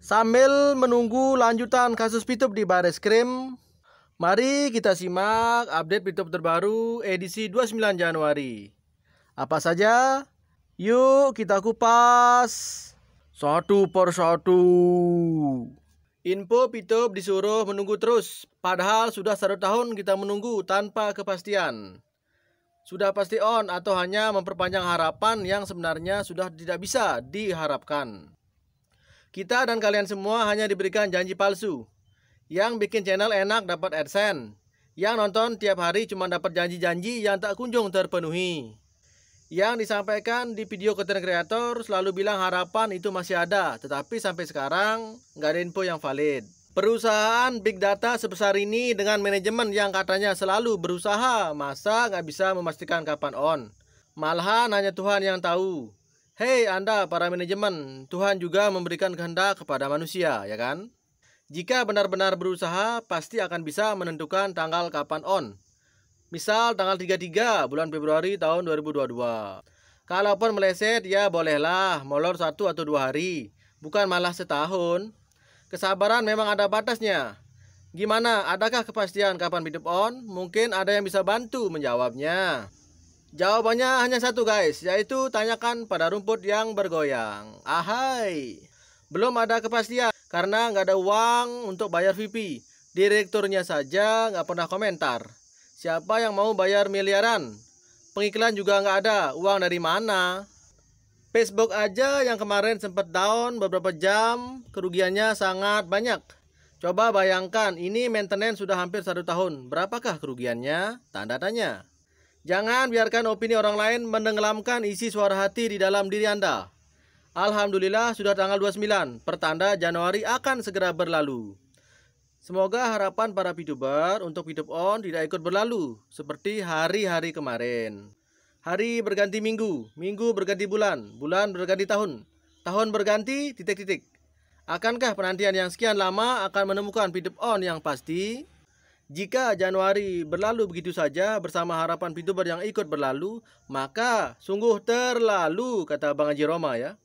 Sambil menunggu lanjutan kasus Pitup di Bareskrim, mari kita simak update Pitup terbaru edisi 29 Januari. Apa saja? Yuk kita kupas satu per satu. Info Pitup disuruh menunggu terus, padahal sudah 1 tahun kita menunggu tanpa kepastian. Sudah pasti on atau hanya memperpanjang harapan yang sebenarnya sudah tidak bisa diharapkan. Kita dan kalian semua hanya diberikan janji palsu. Yang bikin channel enak dapat AdSense. Yang nonton tiap hari cuma dapat janji-janji yang tak kunjung terpenuhi. Yang disampaikan di video konten kreator selalu bilang harapan itu masih ada, tetapi sampai sekarang nggak ada info yang valid. Perusahaan big data sebesar ini dengan manajemen yang katanya selalu berusaha, masa nggak bisa memastikan kapan on? Malahan hanya Tuhan yang tahu. Hei Anda para manajemen, Tuhan juga memberikan kehendak kepada manusia, ya kan? Jika benar-benar berusaha, pasti akan bisa menentukan tanggal kapan on. Misal tanggal 33 bulan Februari tahun 2022. Kalaupun meleset, ya bolehlah molor 1 atau 2 hari, bukan malah setahun. Kesabaran memang ada batasnya. Gimana, adakah kepastian kapan Pitup on? Mungkin ada yang bisa bantu menjawabnya. Jawabannya hanya satu guys, yaitu tanyakan pada rumput yang bergoyang. Ahai, belum ada kepastian karena nggak ada uang untuk bayar VP. Direkturnya saja nggak pernah komentar. Siapa yang mau bayar miliaran? Pengiklan juga nggak ada, uang dari mana? Facebook aja yang kemarin sempat down beberapa jam, kerugiannya sangat banyak. Coba bayangkan, ini maintenance sudah hampir 1 tahun. Berapakah kerugiannya? Tanda tanya. Jangan biarkan opini orang lain menenggelamkan isi suara hati di dalam diri Anda. Alhamdulillah sudah tanggal 29, pertanda Januari akan segera berlalu. Semoga harapan para Pituber untuk Pitup on tidak ikut berlalu seperti hari-hari kemarin. Hari berganti minggu, minggu berganti bulan, bulan berganti tahun, tahun berganti titik-titik. Akankah penantian yang sekian lama akan menemukan Pitup on yang pasti? Jika Januari berlalu begitu saja bersama harapan Pituber yang ikut berlalu, maka sungguh terlalu, kata Bang Haji Roma ya.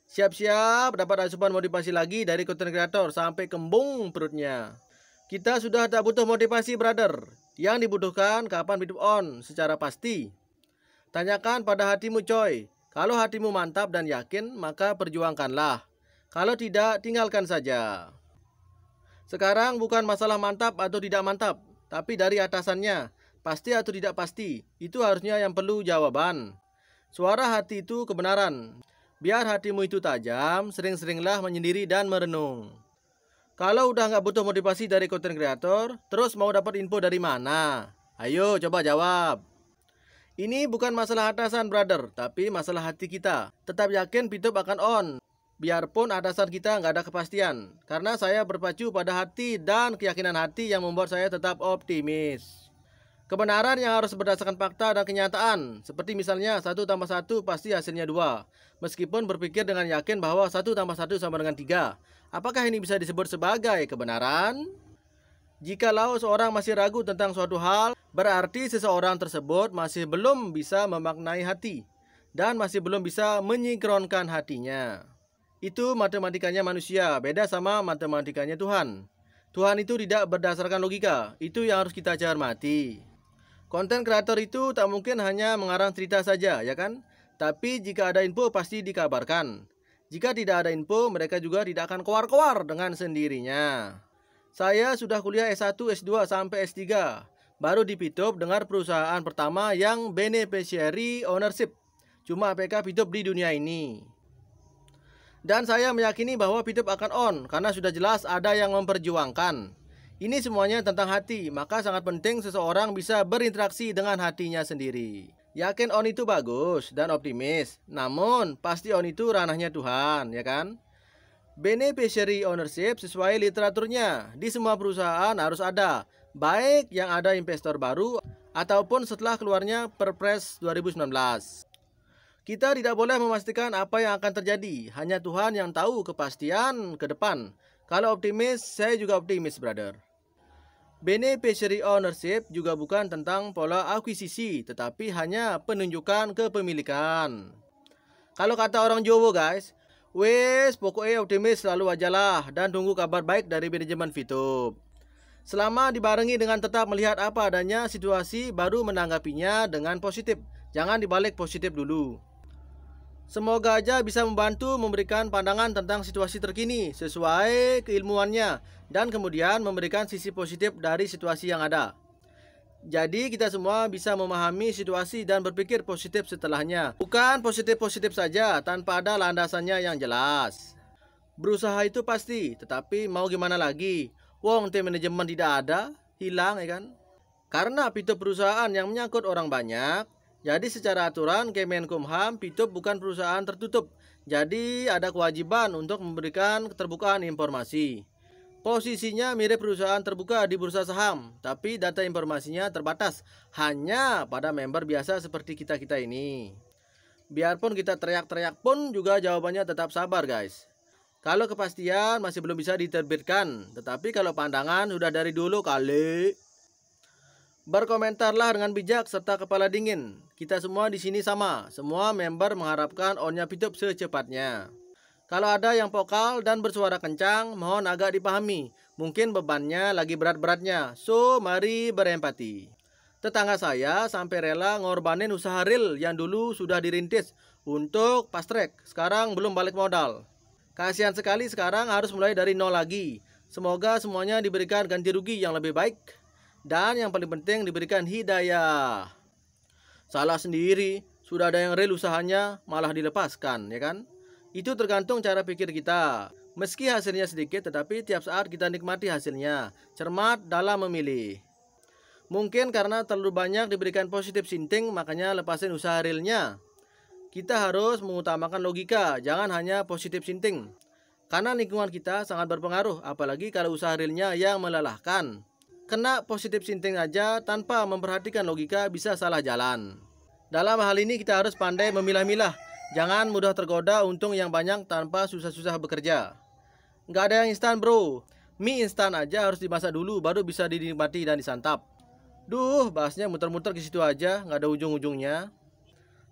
Siap-siap dapat asupan motivasi lagi dari konten kreator sampai kembung perutnya. Kita sudah tak butuh motivasi brother. Yang dibutuhkan kapan Pitup on secara pasti. Tanyakan pada hatimu coy. Kalau hatimu mantap dan yakin, maka perjuangkanlah. Kalau tidak, tinggalkan saja. Sekarang bukan masalah mantap atau tidak mantap, tapi dari atasannya, pasti atau tidak pasti, itu harusnya yang perlu jawaban. Suara hati itu kebenaran. Biar hatimu itu tajam, sering-seringlah menyendiri dan merenung. Kalau udah nggak butuh motivasi dari konten kreator, terus mau dapat info dari mana? Ayo coba jawab. Ini bukan masalah atasan brother, tapi masalah hati kita. Tetap yakin Pitup akan on. Biarpun atasan kita nggak ada kepastian, karena saya berpacu pada hati dan keyakinan hati yang membuat saya tetap optimis. Kebenaran yang harus berdasarkan fakta dan kenyataan, seperti misalnya 1 tambah 1 pasti hasilnya 2. Meskipun berpikir dengan yakin bahwa 1 tambah 1 sama dengan 3. Apakah ini bisa disebut sebagai kebenaran? Jikalau seorang masih ragu tentang suatu hal, berarti seseorang tersebut masih belum bisa memaknai hati, dan masih belum bisa menyinkronkan hatinya. Itu matematikanya manusia, beda sama matematikanya Tuhan. Tuhan itu tidak berdasarkan logika, itu yang harus kita cermati. Konten kreator itu tak mungkin hanya mengarang cerita saja, ya kan? Tapi jika ada info pasti dikabarkan. Jika tidak ada info, mereka juga tidak akan keluar-keluar dengan sendirinya. Saya sudah kuliah S1, S2, sampai S3. Baru di Pitup dengar perusahaan pertama yang beneficiary ownership. Cuma APK Pitup di dunia ini. Dan saya meyakini bahwa Pitup akan on karena sudah jelas ada yang memperjuangkan. Ini semuanya tentang hati, maka sangat penting seseorang bisa berinteraksi dengan hatinya sendiri. Yakin on itu bagus dan optimis, namun pasti on itu ranahnya Tuhan, ya kan? Beneficiary ownership sesuai literaturnya, di semua perusahaan harus ada, baik yang ada investor baru ataupun setelah keluarnya Perpres 2019. Kita tidak boleh memastikan apa yang akan terjadi. Hanya Tuhan yang tahu kepastian ke depan. Kalau optimis, saya juga optimis, brother. Beneficiary ownership juga bukan tentang pola akuisisi, tetapi hanya penunjukan kepemilikan. Kalau kata orang Jawa guys, Wes, pokoknya optimis selalu ajalah dan tunggu kabar baik dari manajemen VTube. Selama dibarengi dengan tetap melihat apa adanya situasi, baru menanggapinya dengan positif. Jangan dibalik positif dulu. Semoga aja bisa membantu memberikan pandangan tentang situasi terkini sesuai keilmuannya dan kemudian memberikan sisi positif dari situasi yang ada. Jadi kita semua bisa memahami situasi dan berpikir positif setelahnya. Bukan positif-positif saja tanpa ada landasannya yang jelas. Berusaha itu pasti, tetapi mau gimana lagi? Wong tim manajemen tidak ada, hilang ya kan? Karena VTube perusahaan yang menyangkut orang banyak, jadi secara aturan Kemenkumham, VTube bukan perusahaan tertutup. Jadi ada kewajiban untuk memberikan keterbukaan informasi. Posisinya mirip perusahaan terbuka di bursa saham, tapi data informasinya terbatas hanya pada member biasa seperti kita-kita ini. Biarpun kita teriak-teriak pun juga jawabannya tetap sabar guys. Kalau kepastian masih belum bisa diterbitkan, tetapi kalau pandangan sudah dari dulu kali. Berkomentarlah dengan bijak serta kepala dingin. Kita semua di sini sama, semua member mengharapkan on-nya VTube secepatnya. Kalau ada yang vokal dan bersuara kencang, mohon agak dipahami. Mungkin bebannya lagi berat-beratnya, so mari berempati. Tetangga saya sampai rela ngorbanin usaha real yang dulu sudah dirintis untuk fast track, sekarang belum balik modal. Kasihan sekali sekarang harus mulai dari nol lagi. Semoga semuanya diberikan ganti rugi yang lebih baik. Dan yang paling penting diberikan hidayah. Salah sendiri, sudah ada yang real usahanya malah dilepaskan, ya kan? Itu tergantung cara pikir kita. Meski hasilnya sedikit, tetapi tiap saat kita nikmati hasilnya. Cermat dalam memilih. Mungkin karena terlalu banyak diberikan positif sinting, makanya lepasin usaha realnya. Kita harus mengutamakan logika, jangan hanya positif sinting. Karena lingkungan kita sangat berpengaruh, apalagi kalau usaha realnya yang melelahkan. Kena positif sinting aja tanpa memperhatikan logika bisa salah jalan. Dalam hal ini kita harus pandai memilah-milah. Jangan mudah tergoda untung yang banyak tanpa susah-susah bekerja. Nggak ada yang instan bro. Mie instan aja harus dimasak dulu baru bisa dinikmati dan disantap. Duh, bahasnya muter-muter ke situ aja, nggak ada ujung-ujungnya.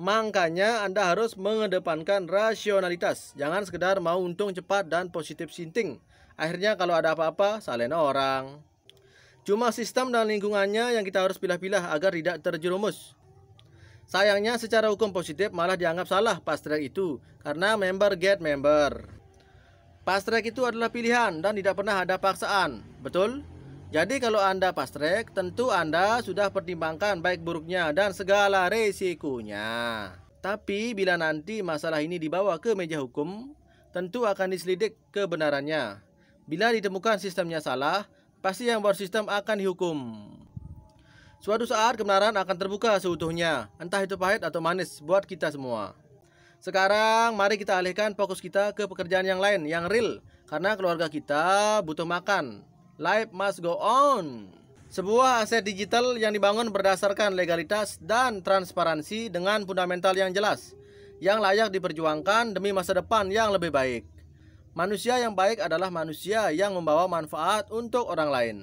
Makanya Anda harus mengedepankan rasionalitas. Jangan sekedar mau untung cepat dan positif sinting. Akhirnya kalau ada apa-apa, salahin orang. Cuma sistem dan lingkungannya yang kita harus pilah-pilah agar tidak terjerumus. Sayangnya secara hukum positif malah dianggap salah fast track itu karena member get member. Fast track itu adalah pilihan dan tidak pernah ada paksaan, betul? Jadi kalau Anda fast track, tentu Anda sudah pertimbangkan baik buruknya dan segala resikonya. Tapi bila nanti masalah ini dibawa ke meja hukum, tentu akan diselidik kebenarannya. Bila ditemukan sistemnya salah, pasti yang buat sistem akan dihukum. Suatu saat kebenaran akan terbuka seutuhnya, entah itu pahit atau manis buat kita semua. Sekarang mari kita alihkan fokus kita ke pekerjaan yang lain, yang real. Karena keluarga kita butuh makan. Life must go on. Sebuah aset digital yang dibangun berdasarkan legalitas dan transparansi dengan fundamental yang jelas, yang layak diperjuangkan demi masa depan yang lebih baik. Manusia yang baik adalah manusia yang membawa manfaat untuk orang lain.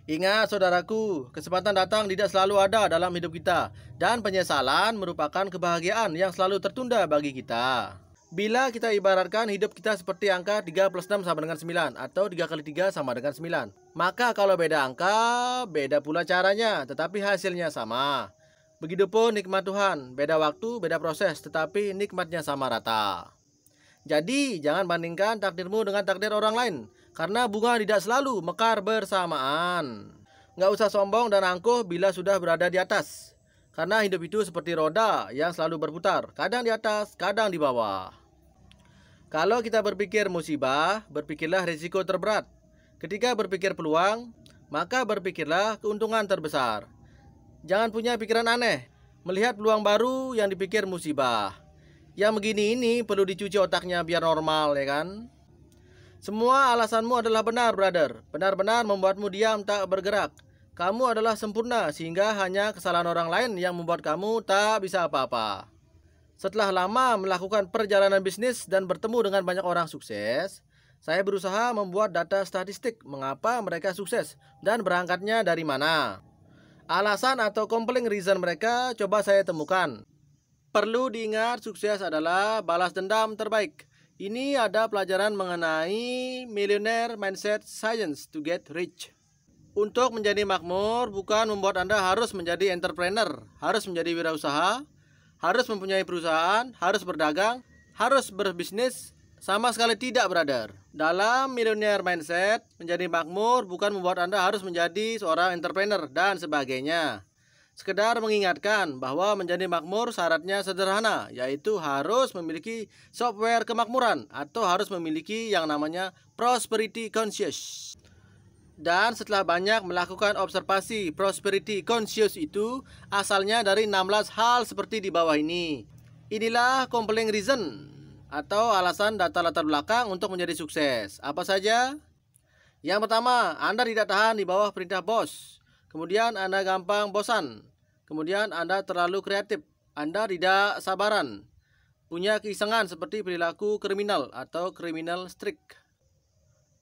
Ingat saudaraku, kesempatan datang tidak selalu ada dalam hidup kita. Dan penyesalan merupakan kebahagiaan yang selalu tertunda bagi kita. Bila kita ibaratkan hidup kita seperti angka 3 plus 6 sama dengan 9 atau 3 kali 3 sama dengan 9. Maka kalau beda angka, beda pula caranya, tetapi hasilnya sama. Begitupun nikmat Tuhan, beda waktu, beda proses, tetapi nikmatnya sama rata. Jadi jangan bandingkan takdirmu dengan takdir orang lain. Karena bunga tidak selalu mekar bersamaan. Nggak usah sombong dan angkuh bila sudah berada di atas. Karena hidup itu seperti roda yang selalu berputar. Kadang di atas, kadang di bawah. Kalau kita berpikir musibah, berpikirlah risiko terberat. Ketika berpikir peluang, maka berpikirlah keuntungan terbesar. Jangan punya pikiran aneh. Melihat peluang baru yang dipikir musibah. Yang begini ini perlu dicuci otaknya biar normal ya kan. Semua alasanmu adalah benar, brother. Benar-benar membuatmu diam tak bergerak. Kamu adalah sempurna sehingga hanya kesalahan orang lain yang membuat kamu tak bisa apa-apa. Setelah lama melakukan perjalanan bisnis dan bertemu dengan banyak orang sukses, saya berusaha membuat data statistik mengapa mereka sukses dan berangkatnya dari mana. Alasan atau compelling reason mereka coba saya temukan. Perlu diingat, sukses adalah balas dendam terbaik. Ini ada pelajaran mengenai Millionaire Mindset Science to Get Rich. Untuk menjadi makmur bukan membuat Anda harus menjadi entrepreneur, harus menjadi wirausaha, harus mempunyai perusahaan, harus berdagang, harus berbisnis. Sama sekali tidak, brother. Dalam Millionaire Mindset, menjadi makmur bukan membuat Anda harus menjadi seorang entrepreneur dan sebagainya. Sekedar mengingatkan bahwa menjadi makmur syaratnya sederhana, yaitu harus memiliki software kemakmuran atau harus memiliki yang namanya prosperity conscious. Dan setelah banyak melakukan observasi prosperity conscious itu asalnya dari 16 hal seperti di bawah ini. Inilah compelling reason atau alasan data latar belakang untuk menjadi sukses. Apa saja? Yang pertama, Anda tidak tahan di bawah perintah bos. Kemudian Anda gampang bosan. Kemudian Anda terlalu kreatif. Anda tidak sabaran. Punya keisengan seperti perilaku kriminal atau criminal streak.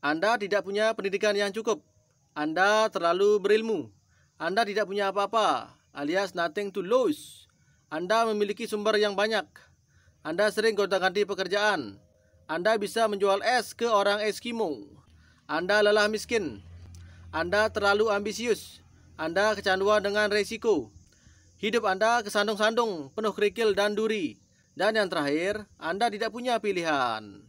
Anda tidak punya pendidikan yang cukup. Anda terlalu berilmu. Anda tidak punya apa-apa, alias nothing to lose. Anda memiliki sumber yang banyak. Anda sering gonta-ganti pekerjaan. Anda bisa menjual es ke orang Eskimo. Anda lelah miskin. Anda terlalu ambisius. Anda kecanduan dengan resiko. Hidup Anda kesandung-sandung, penuh kerikil dan duri. Dan yang terakhir, Anda tidak punya pilihan.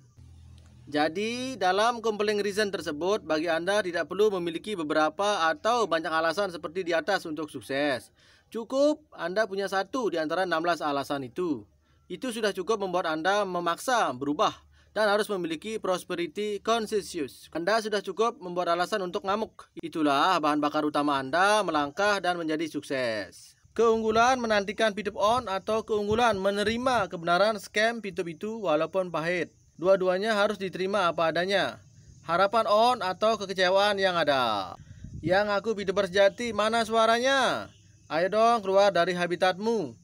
Jadi, dalam compelling reason tersebut, bagi Anda tidak perlu memiliki beberapa atau banyak alasan seperti di atas untuk sukses. Cukup Anda punya satu di antara 16 alasan itu. Itu sudah cukup membuat Anda memaksa berubah dan harus memiliki prosperity conscious. Anda sudah cukup membuat alasan untuk ngamuk. Itulah bahan bakar utama Anda melangkah dan menjadi sukses. Keunggulan menantikan P2P on atau keunggulan menerima kebenaran scam P2P itu walaupun pahit. Dua-duanya harus diterima apa adanya. Harapan on atau kekecewaan yang ada. Yang aku P2P sejati, mana suaranya? Ayo dong keluar dari habitatmu.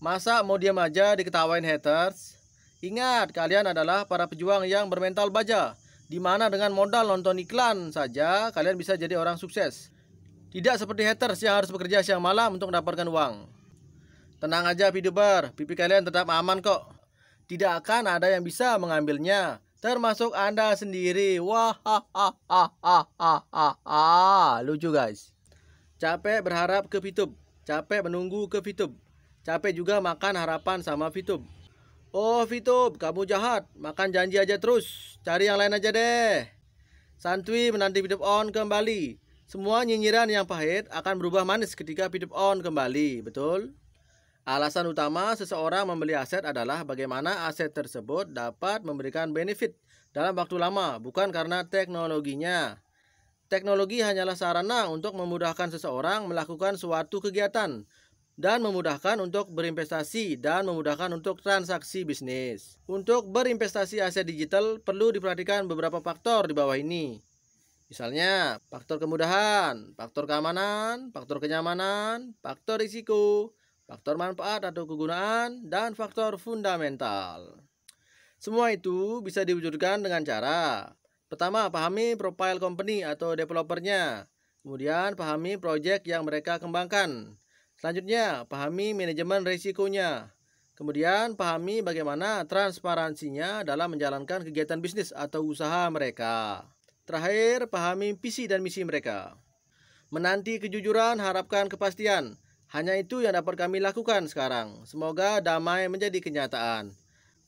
Masa mau diam aja diketawain haters? Ingat, kalian adalah para pejuang yang bermental baja, di mana dengan modal nonton iklan saja kalian bisa jadi orang sukses. Tidak seperti haters yang harus bekerja siang malam untuk mendapatkan uang. Tenang aja P2Ber, pipi kalian tetap aman kok. Tidak akan ada yang bisa mengambilnya, termasuk Anda sendiri. Wah, lucu guys. Capek berharap ke P2P, capek menunggu ke P2P, capek juga makan harapan sama P2P. Oh P2P, kamu jahat, makan janji aja terus, cari yang lain aja deh. Santuy menanti P2P on kembali. Semua nyinyiran yang pahit akan berubah manis ketika P2P on kembali, betul? Alasan utama seseorang membeli aset adalah bagaimana aset tersebut dapat memberikan benefit dalam waktu lama, bukan karena teknologinya. Teknologi hanyalah sarana untuk memudahkan seseorang melakukan suatu kegiatan dan memudahkan untuk berinvestasi dan memudahkan untuk transaksi bisnis. Untuk berinvestasi aset digital perlu diperhatikan beberapa faktor di bawah ini. Misalnya, faktor kemudahan, faktor keamanan, faktor kenyamanan, faktor risiko, faktor manfaat atau kegunaan, dan faktor fundamental. Semua itu bisa diwujudkan dengan cara: pertama, pahami profile company atau developernya. Kemudian, pahami project yang mereka kembangkan. Selanjutnya, pahami manajemen risikonya. Kemudian, pahami bagaimana transparansinya dalam menjalankan kegiatan bisnis atau usaha mereka. Terakhir, pahami visi dan misi mereka. Menanti kejujuran, harapkan kepastian. Hanya itu yang dapat kami lakukan sekarang. Semoga damai menjadi kenyataan.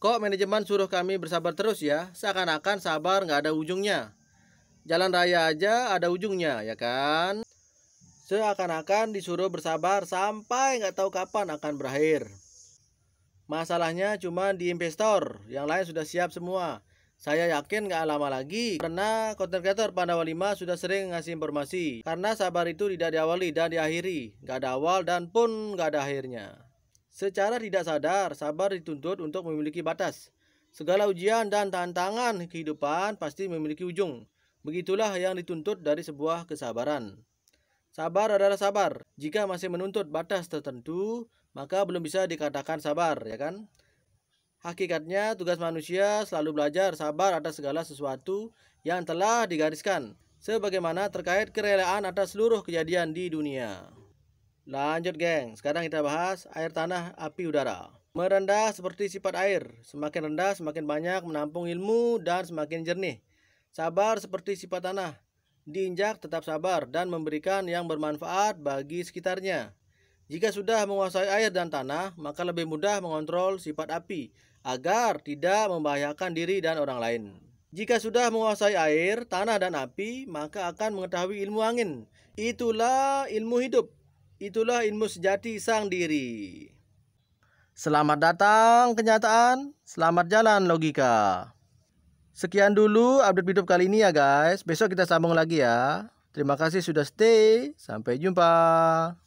Kok manajemen suruh kami bersabar terus ya? Seakan-akan sabar nggak ada ujungnya. Jalan raya aja ada ujungnya, ya kan? Seakan-akan disuruh bersabar sampai nggak tahu kapan akan berakhir. Masalahnya cuma di investor, yang lain sudah siap semua. Saya yakin gak lama lagi, karena konten kreator Pandawa 5 sudah sering ngasih informasi. Karena sabar itu tidak diawali dan diakhiri, gak ada awal dan pun gak ada akhirnya. Secara tidak sadar, sabar dituntut untuk memiliki batas. Segala ujian dan tantangan kehidupan pasti memiliki ujung. Begitulah yang dituntut dari sebuah kesabaran. Sabar adalah sabar. Jika masih menuntut batas tertentu, maka belum bisa dikatakan sabar, ya kan? Hakikatnya tugas manusia selalu belajar sabar atas segala sesuatu yang telah digariskan, sebagaimana terkait kerelaan atas seluruh kejadian di dunia. Lanjut geng, sekarang kita bahas air, tanah, api, udara. Merendah seperti sifat air. Semakin rendah, semakin banyak menampung ilmu dan semakin jernih. Sabar seperti sifat tanah. Diinjak tetap sabar dan memberikan yang bermanfaat bagi sekitarnya. Jika sudah menguasai air dan tanah, maka lebih mudah mengontrol sifat api agar tidak membahayakan diri dan orang lain. Jika sudah menguasai air, tanah, dan api, maka akan mengetahui ilmu angin. Itulah ilmu hidup. Itulah ilmu sejati sang diri. Selamat datang kenyataan, selamat jalan logika. Sekian dulu update hidup kali ini ya guys. Besok kita sambung lagi ya. Terima kasih sudah stay. Sampai jumpa.